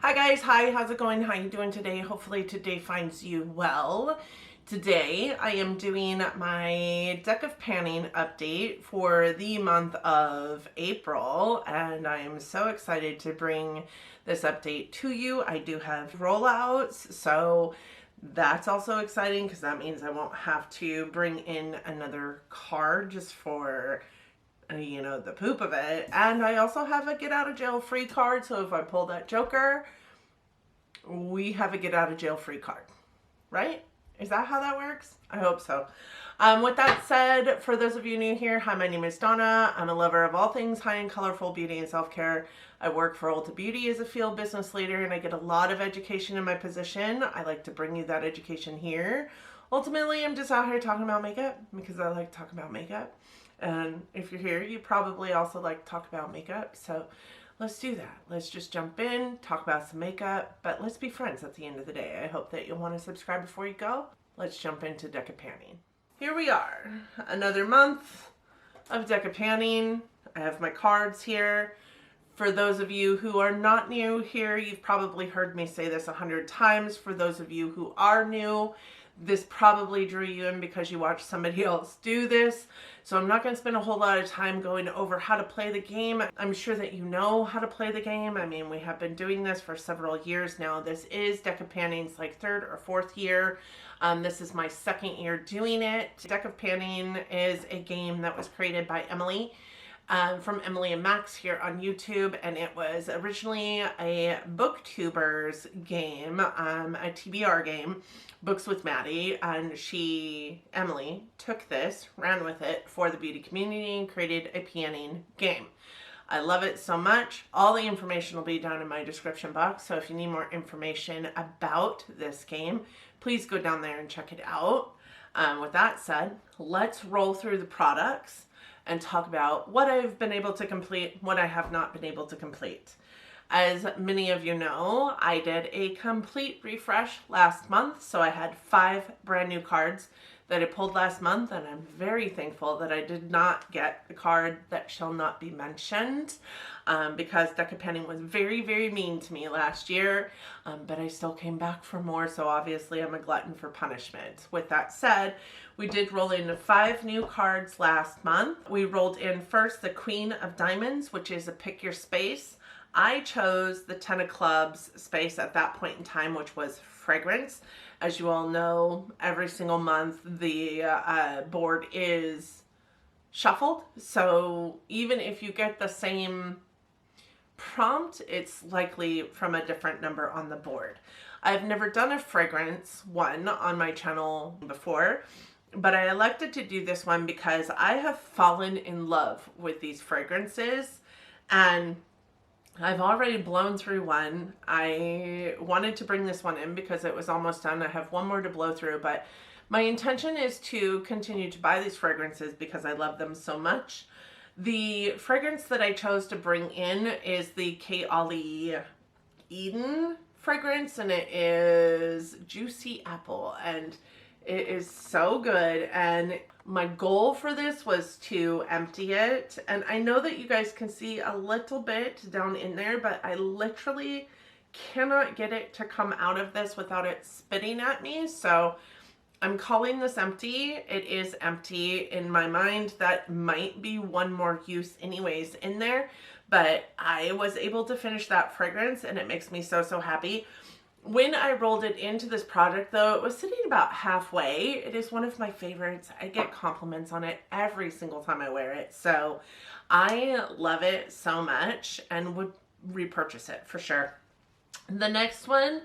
Hi guys, hi, how's it going? How you doing today? Hopefully today finds you well. Today I am doing my deck of panning update for the month of April, and I am so excited to bring this update to you. I do have rollouts, so that's also exciting because that means I won't have to bring in another card just for the poop of it. And I also have a get out of jail free card, so if I pull that Joker, we have a get out of jail free card, right? Is that how that works? I hope so. With that said, for those of you new here, hi, my name is Donna. I'm a lover of all things high and colorful beauty and self-care. I work for Ulta Beauty as a field business leader, and I get a lot of education in my position. I like to bring you that education here. Ultimately, I'm just out here talking about makeup because I like to talk about makeup. And if you're here, you probably also like to talk about makeup. So let's do that. Let's just jump in, talk about some makeup, but let's be friends at the end of the day. I hope that you'll want to subscribe before you go. Let's jump into deck of panning. Here we are, another month of deck of panning. I have my cards here. For those of you who are not new here, you've probably heard me say this 100 times. For those of you who are new, this probably drew you in because you watched somebody else do this. So I'm not going to spend a whole lot of time going over how to play the game. I'm sure that you know how to play the game. I mean, we have been doing this for several years now. This is Deck of Panning's like third or fourth year. This is my second year doing it. Deck of Panning is a game that was created by Emily. From Emily and Max here on YouTube, and it was originally a BookTubers game, a TBR game, Books with Maddie, and Emily, took this, ran with it for the beauty community, and created a panning game. I love it so much. All the information will be down in my description box, so if you need more information about this game, please go down there and check it out. With that said, let's roll through the products and talk about what I've been able to complete, what I have not been able to complete. As many of you know, I did a complete refresh last month, so I had 5 brand new cards that I pulled last month, and I'm very thankful that I did not get the card that shall not be mentioned, because Deck of Panning was very, very mean to me last year, but I still came back for more, so obviously I'm a glutton for punishment. With that said, we did roll in 5 new cards last month. We rolled in first the Queen of Diamonds, which is a pick your space. I chose the 10 of Clubs space at that point in time, which was fragrance. As you all know, every single month the board is shuffled. So even if you get the same prompt, it's likely from a different number on the board. I've never done a fragrance one on my channel before, but I elected to do this one because I have fallen in love with these fragrances, and I've already blown through one. I wanted to bring this one in because it was almost done. I have one more to blow through, but my intention is to continue to buy these fragrances because I love them so much. The fragrance that I chose to bring in is the K. Ollie Eden fragrance, and it is Juicy Apple, and it is so good. And my goal for this was to empty it, and I know that you guys can see a little bit down in there, but I literally cannot get it to come out of this without it spitting at me. So I'm calling this empty. It is empty in my mind. That might be one more use anyways in there, but I was able to finish that fragrance, and it makes me so, so happy. When I rolled it into this project, though, it was sitting about halfway. It is one of my favorites. I get compliments on it every single time I wear it. So I love it so much and would repurchase it for sure. The next one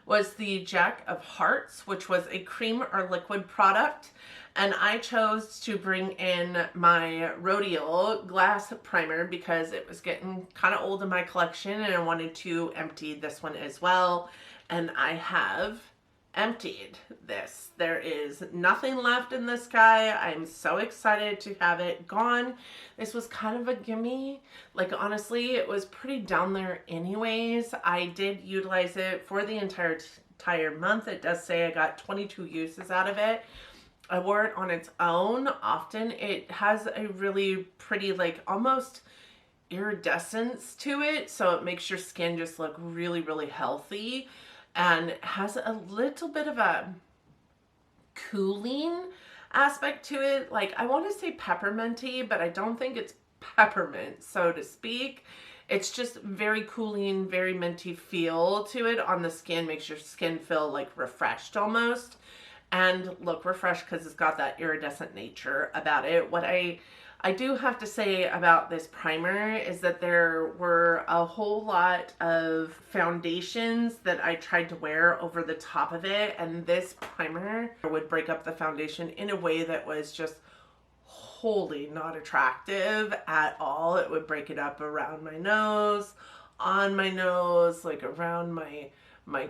was the Jack of Hearts, which was a cream or liquid product. And I chose to bring in my Rodial glass primer because it was getting kind of old in my collection, and I wanted to empty this one as well. And I have emptied this. There is nothing left in this guy. I'm so excited to have it gone. This was kind of a gimme. Like, honestly, it was pretty down there anyways. I did utilize it for the entire month. It does say I got 22 uses out of it. I wore it on its own often. It has a really pretty, like, almost iridescence to it, so it makes your skin just look really, really healthy, and has a little bit of a cooling aspect to it. Like, I want to say pepperminty, but I don't think it's peppermint, so to speak. It's just very cooling, very minty feel to it on the skin. Makes your skin feel like refreshed almost, and look refreshed because it's got that iridescent nature about it. What I do have to say about this primer is that there were a whole lot of foundations that I tried to wear over the top of it, and this primer would break up the foundation in a way that was just wholly not attractive at all. It would break it up around my nose, on my nose, like around my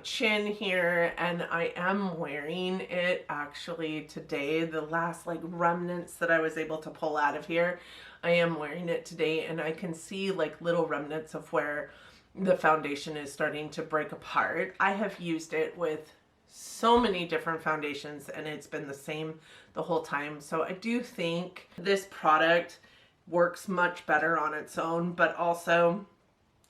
chin here, and I am wearing it actually today. The last like remnants that I was able to pull out of here, I am wearing it today, and I can see like little remnants of where the foundation is starting to break apart. I have used it with so many different foundations and it's been the same the whole time. So I do think this product works much better on its own, but also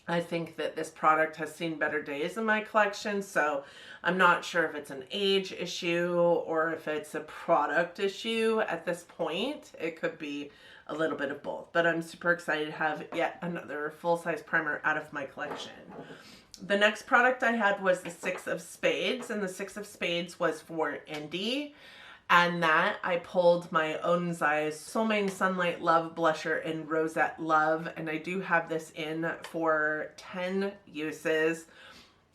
I think that this product has seen better days in my collection, so I'm not sure if it's an age issue or if it's a product issue at this point. It could be a little bit of both, but I'm super excited to have yet another full-size primer out of my collection. The next product I had was the Six of Spades, and the Six of Spades was for Indie. And that I pulled my Own Eyes Soul Mane Sunlight Love Blusher in Rosette Love, and I do have this in for 10 uses.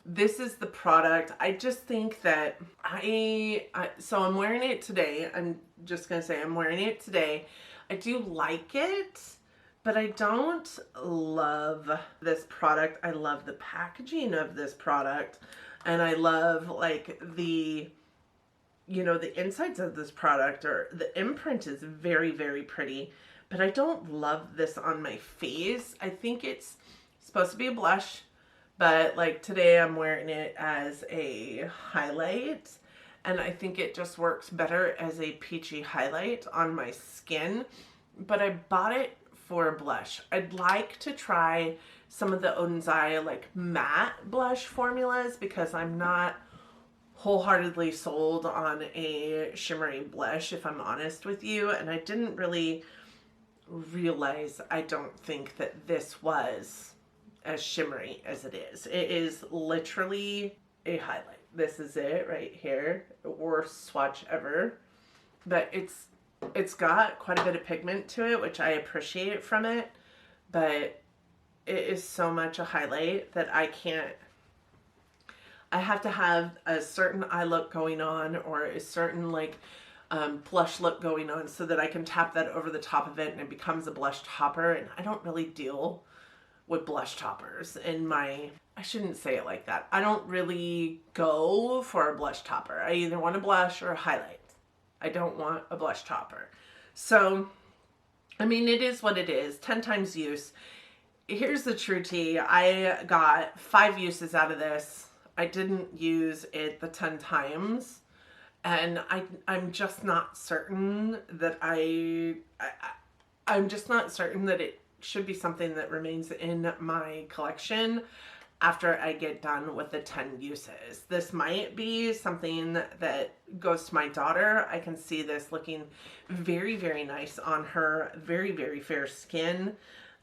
This is the product. I just think that so I'm wearing it today. I'm just gonna say I'm wearing it today. I do like it, but I don't love this product. I love the packaging of this product, and I love like the, you know, the insides of this product, or the imprint is very, very pretty, but I don't love this on my face. I think it's supposed to be a blush, but like today I'm wearing it as a highlight, and I think it just works better as a peachy highlight on my skin, but I bought it for a blush. I'd like to try some of the Oden's Eye like matte blush formulas because I'm not wholeheartedly sold on a shimmery blush, if I'm honest with you, and I didn't really realize, I don't think, that this was as shimmery as it is. It is literally a highlight. This is it right here. Worst swatch ever, but it's got quite a bit of pigment to it, which I appreciate from it, but it is so much a highlight that I have to have a certain eye look going on, or a certain like blush look going on, so that I can tap that over the top of it and it becomes a blush topper. And I don't really deal with blush toppers in my, I shouldn't say it like that. I don't really go for a blush topper. I either want a blush or a highlight. I don't want a blush topper. So, I mean, it is what it is. 10 times use. Here's the true tea. I got 5 uses out of this. I didn't use it the 10 times, and I'm just not certain that I'm just not certain that it should be something that remains in my collection after I get done with the 10 uses. This might be something that goes to my daughter. I can see this looking very, very nice on her very, very fair skin,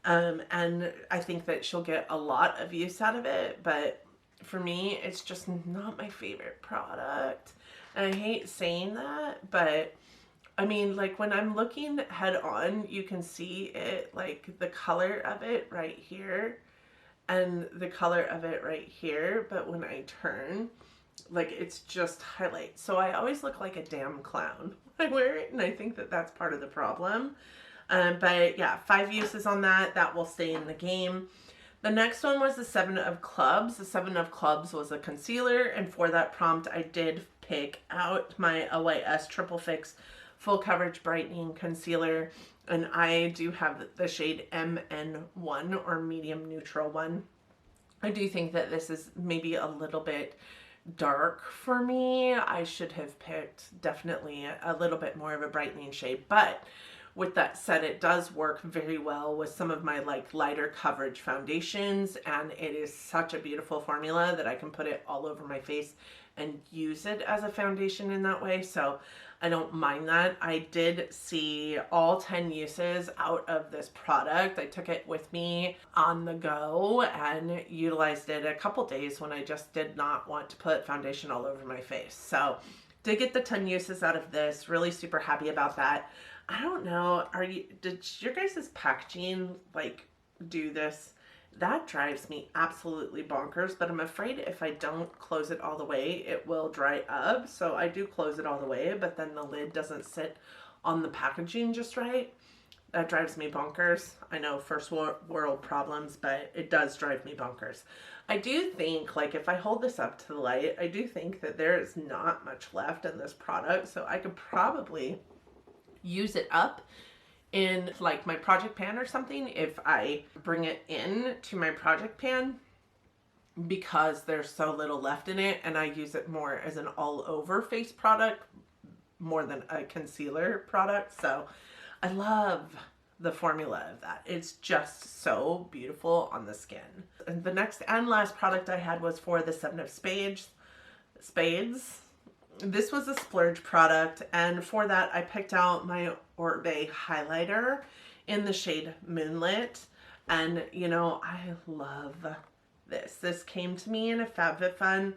and I think that she'll get a lot of use out of it, but for me, it's just not my favorite product. And I hate saying that, but I mean, like when I'm looking head on, you can see it, like the color of it right here and the color of it right here. But when I turn, like it's just highlight. So I always look like a damn clown when I wear it, and I think that that's part of the problem. But yeah, 5 uses on that. That will stay in the game. The next one was the 7 of Clubs. The 7 of Clubs was a concealer, and for that prompt, I did pick out my LYS Triple Fix Full Coverage Brightening Concealer, and I do have the shade MN1, or Medium Neutral 1. I do think that this is maybe a little bit dark for me. I should have picked definitely a little bit more of a brightening shade, but With that said, it does work very well with some of my like lighter coverage foundations, and it is such a beautiful formula that I can put it all over my face and use it as a foundation in that way. So I don't mind that. I did see all 10 uses out of this product. I took it with me on the go and utilized it a couple days when I just did not want to put foundation all over my face. So did get the 10 uses out of this. Really super happy about that. I don't know, did your guys' packaging like do this? That drives me absolutely bonkers, but I'm afraid if I don't close it all the way, it will dry up. So I do close it all the way, but then the lid doesn't sit on the packaging just right. That drives me bonkers. I know, first world problems, but it does drive me bonkers. I do think, like, if I hold this up to the light, I do think that there is not much left in this product, so I could probably use it up in like my project pan or something if I bring it in to my project pan, because there's so little left in it and I use it more as an all over face product more than a concealer product. So I love the formula of that. It's just so beautiful on the skin. And the next and last product I had was for the Seven of Spades. This was a splurge product, and for that I picked out my Orbe highlighter in the shade Moonlit. And you know, I love this. This came to me in a FabFitFun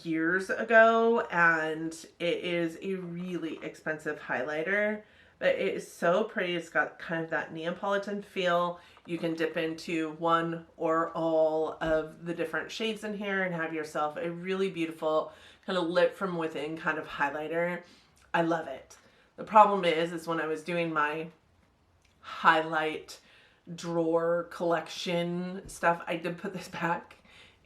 years ago, and it is a really expensive highlighter, but it is so pretty. It's got kind of that Neapolitan feel. You can dip into one or all of the different shades in here and have yourself a really beautiful kind of lit from within kind of highlighter. I love it. The problem is when I was doing my highlight drawer collection stuff, I did put this back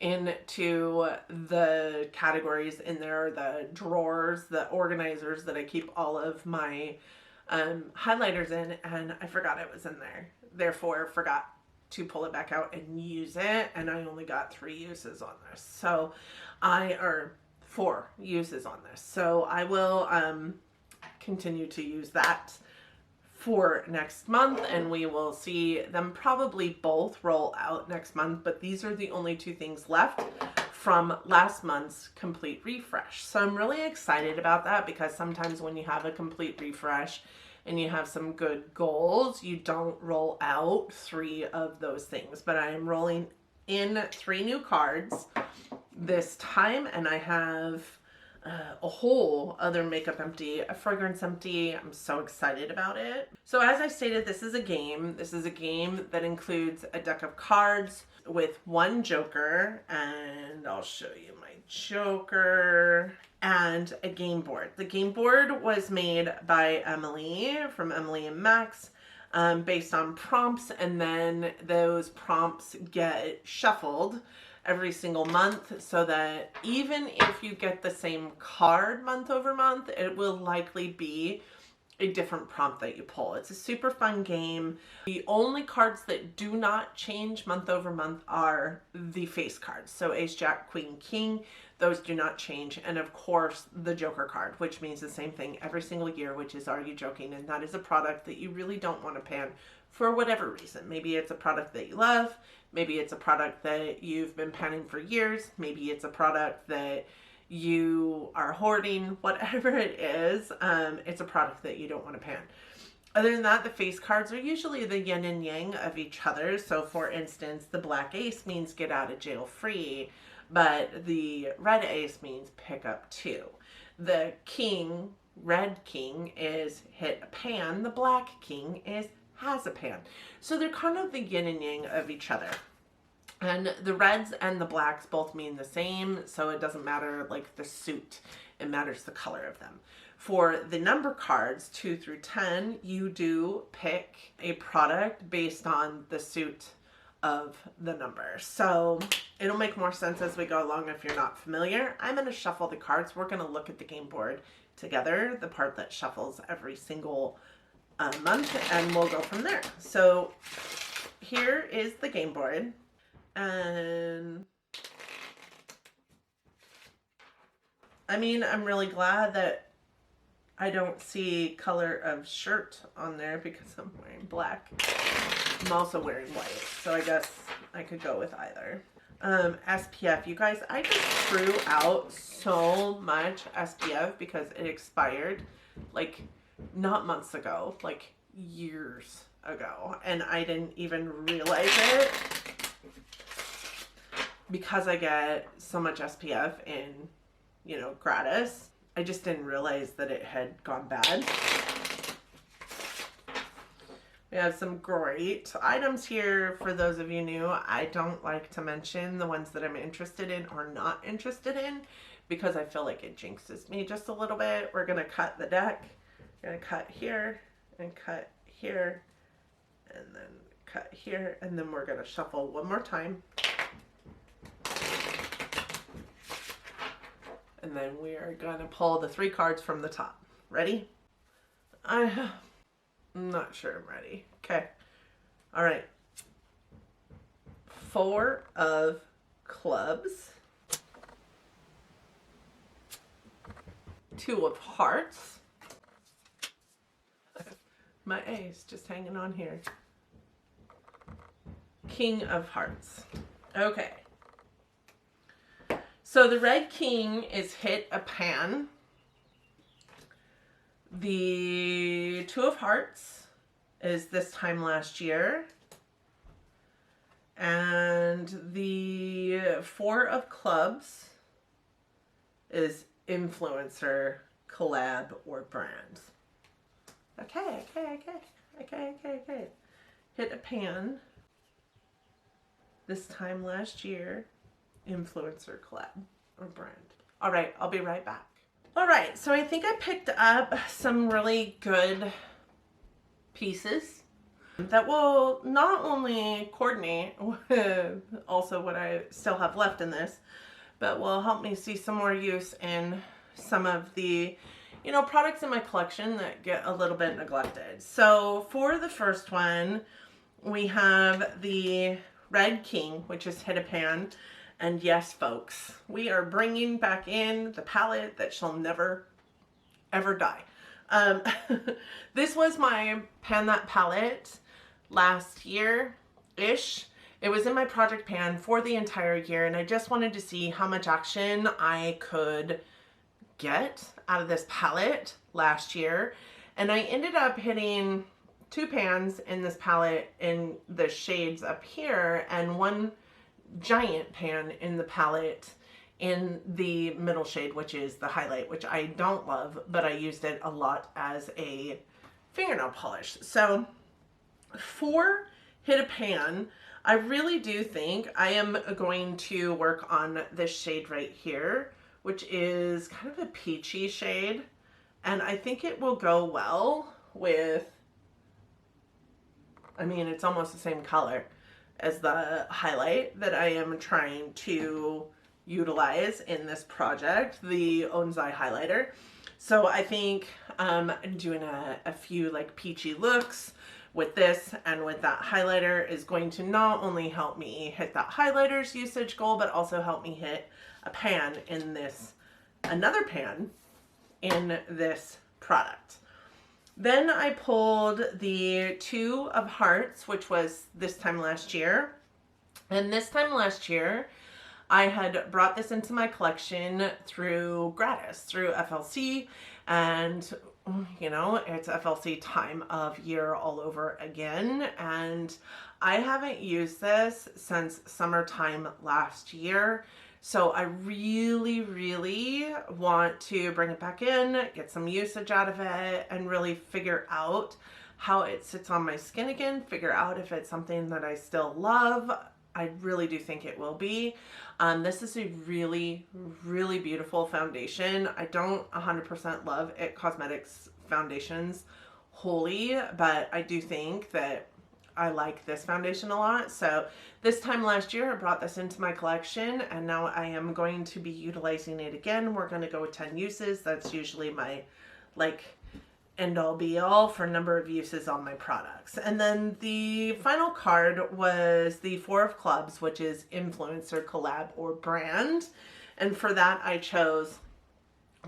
into the categories in there, the drawers, the organizers that I keep all of my highlighters in, and I forgot it was in there. Therefore, forgot to pull it back out and use it, and I only got 3 uses on this. So or 4 uses on this. So I will continue to use that for next month, and we will see them probably both roll out next month, but these are the only 2 things left from last month's complete refresh. So I'm really excited about that, because sometimes when you have a complete refresh and you have some good goals, you don't roll out 3 of those things. But I am rolling in 3 new cards this time, and I have a whole other makeup empty, a fragrance empty. I'm so excited about it. So as I stated, this is a game. This is a game that includes a deck of cards with 1 joker, and I'll show you my joker, and a game board. The game board was made by Emily from Emily and Max, based on prompts, and then those prompts get shuffled every single month, so that even if you get the same card month over month, it will likely be a different prompt that you pull. It's a super fun game. The only cards that do not change month over month are the face cards. So Ace, Jack, Queen, King, those do not change. And of course, the Joker card, which means the same thing every single year, which is Are You Joking? And that is a product that you really don't want to pan for whatever reason. Maybe it's a product that you love. Maybe it's a product that you've been panning for years. Maybe it's a product that you are hoarding. Whatever it is, it's a product that you don't want to pan. Other than that, the face cards are usually the yin and yang of each other. So for instance, the black ace means get out of jail free, but the red ace means pick up 2. The king, red king, is hit a pan. The black king is has a pan. So they're kind of the yin and yang of each other. And the reds and the blacks both mean the same, so it doesn't matter like the suit, it matters the color of them. For the number cards, 2 through 10, you do pick a product based on the suit of the number. So it'll make more sense as we go along if you're not familiar. I'm going to shuffle the cards. We're going to look at the game board together, the part that shuffles every single month, and we'll go from there. So here is the game board, and I mean, I'm really glad that I don't see color of shirt on there because I'm wearing black. I'm also wearing white, so I guess I could go with either. SPF, you guys, I just threw out so much SPF because it expired like not months ago, like years ago, and I didn't even realize it because I get so much SPF in, you know, gratis. I just didn't realize that it had gone bad. We have some great items here for those of you new. I don't like to mention the ones that I'm interested in or not interested in because I feel like it jinxes me just a little bit. We're going to cut the deck. We're going to cut here and cut here and then cut here, and then we're going to shuffle one more time. And then we are going to pull the 3 cards from the top. Ready? I'm not sure I'm ready. Okay. All right. 4 of clubs. 2 of hearts. My ace just hanging on here. King of hearts. Okay. So the red king is hit a pan. The 2 of hearts is this time last year. And the 4 of clubs is influencer, collab, or brand. Okay. Hit a pan this time last year, influencer, collab, or brand. All right, I'll be right back. All right, so I think I picked up some really good pieces that will not only coordinate with also what I still have left in this, but will help me see some more use in some of the, you know, products in my collection that get a little bit neglected. So for the first one, we have the Red King, which is hit a pan. And yes, folks, we are bringing back in the palette that shall never, ever die. This was my Pan That palette last year-ish. It was in my project pan for the entire year, and I just wanted to see how much action I could get out of this palette last year. And I ended up hitting 2 pans in this palette in the shades up here, and 1 giant pan in the palette in the middle shade, which is the highlight, which I don't love, but I used it a lot as a fingernail polish. So for hit a pan, I really do think I am going to work on this shade right here, which is kind of a peachy shade, and I think it will go well with, I mean, it's almost the same color as the highlight that I am trying to utilize in this project, the Onzai highlighter. So I think I'm doing a few like peachy looks with this and with that highlighter is going to not only help me hit that highlighter's usage goal, but also help me hit a pan in this, another pan in this product. Then I pulled the 2 of hearts, which was this time last year. And this time last year, I had brought this into my collection through gratis, through FLC. And, you know, it's FLC time of year all over again. And I haven't used this since summertime last year. So I really, really want to bring it back in, get some usage out of it, and really figure out how it sits on my skin again, figure out if it's something that I still love. I really do think it will be. This is a really, really beautiful foundation. I don't 100% love It Cosmetics foundations wholly, but I do think that I like this foundation a lot. So this time last year, I brought this into my collection, and now I am going to be utilizing it again. We're going to go with 10 uses. That's usually my like end all be all for number of uses on my products. And then the final card was the 4 of clubs, which is influencer, collab, or brand. And for that, I chose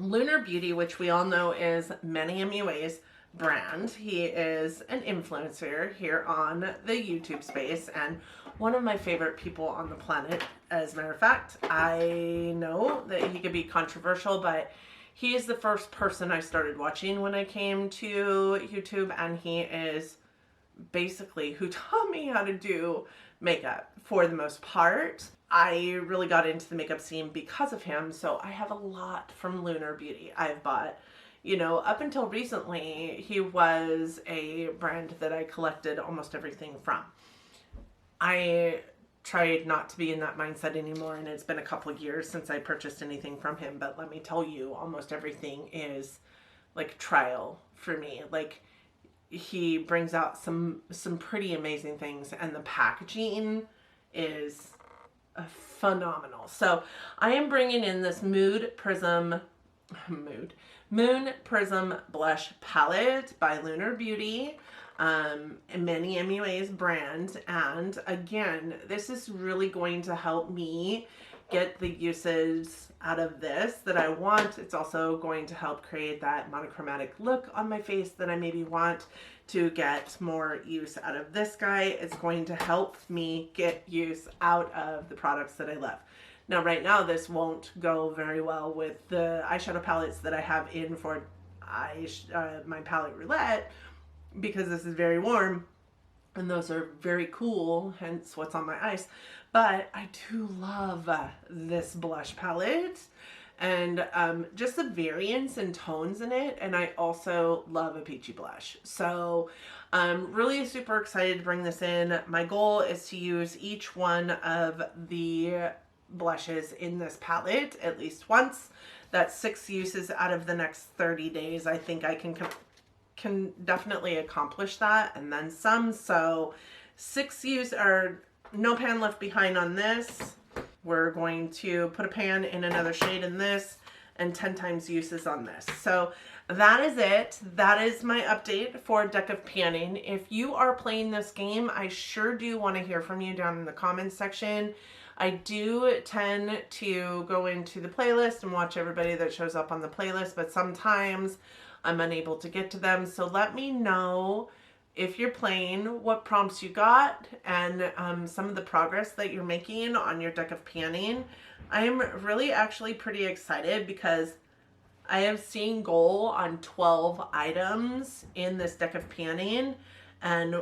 Lunar Beauty, which we all know is Many MUA's brand. He is an influencer here on the YouTube space and one of my favorite people on the planet. As a matter of fact, I know that he could be controversial, but he is the first person I started watching when I came to YouTube, and he is basically who taught me how to do makeup for the most part. I really got into the makeup scene because of him, so I have a lot from Lunar Beauty. I've bought, you know, up until recently, he was a brand that I collected almost everything from. I tried not to be in that mindset anymore, and it's been a couple of years since I purchased anything from him, but let me tell you, almost everything is like trial for me. Like, he brings out some pretty amazing things, and the packaging is phenomenal. So I am bringing in this Moon Prism Blush Palette by Lunar Beauty, Many MUA's brand. And again, this is really going to help me get the uses out of this that I want. It's also going to help create that monochromatic look on my face that I maybe want to get more use out of this guy. It's going to help me get use out of the products that I love. Now, right now, this won't go very well with the eyeshadow palettes that I have in for my palette roulette, because this is very warm and those are very cool, hence what's on my eyes. But I do love this blush palette and just the variance and tones in it. And I also love a peachy blush. So I'm really super excited to bring this in. My goal is to use each one of the blushes in this palette at least once. That's 6 uses out of the next 30 days. I think I can definitely accomplish that and then some. So 6 use are no pan left behind on this. We're going to put a pan in another shade in this and 10 times uses on this. So that is it. That is my update for Deck of Panning. If you are playing this game, I sure do want to hear from you down in the comments section. I do tend to go into the playlist and watch everybody that shows up on the playlist, but sometimes I'm unable to get to them. So let me know if you're playing, what prompts you got, and some of the progress that you're making on your Deck of Panning. I am really actually pretty excited because I have seen goal on 12 items in this Deck of Panning, and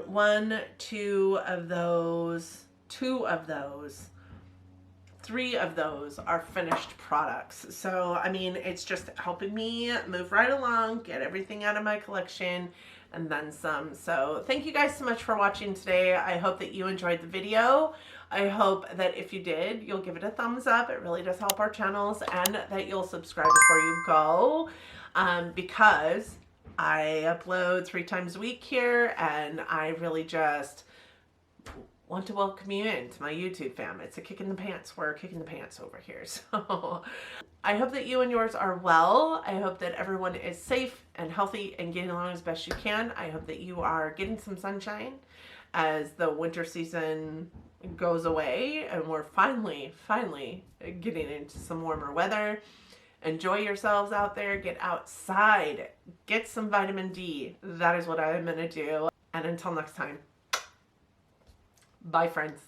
2 of those, 3 of those are finished products. So, I mean, it's just helping me move right along, get everything out of my collection, and then some. So thank you guys so much for watching today. I hope that you enjoyed the video. I hope that if you did, you'll give it a thumbs up. It really does help our channels, and that you'll subscribe before you go, because I upload 3 times a week here, and I really just want to welcome you into my YouTube fam. It's a kick in the pants. We're kicking the pants over here. So I hope that you and yours are well. I hope that everyone is safe and healthy and getting along as best you can. I hope that you are getting some sunshine as the winter season goes away and we're finally getting into some warmer weather. Enjoy yourselves out there. Get outside. Get some vitamin D. That is what I'm going to do. And until next time. Bye, friends.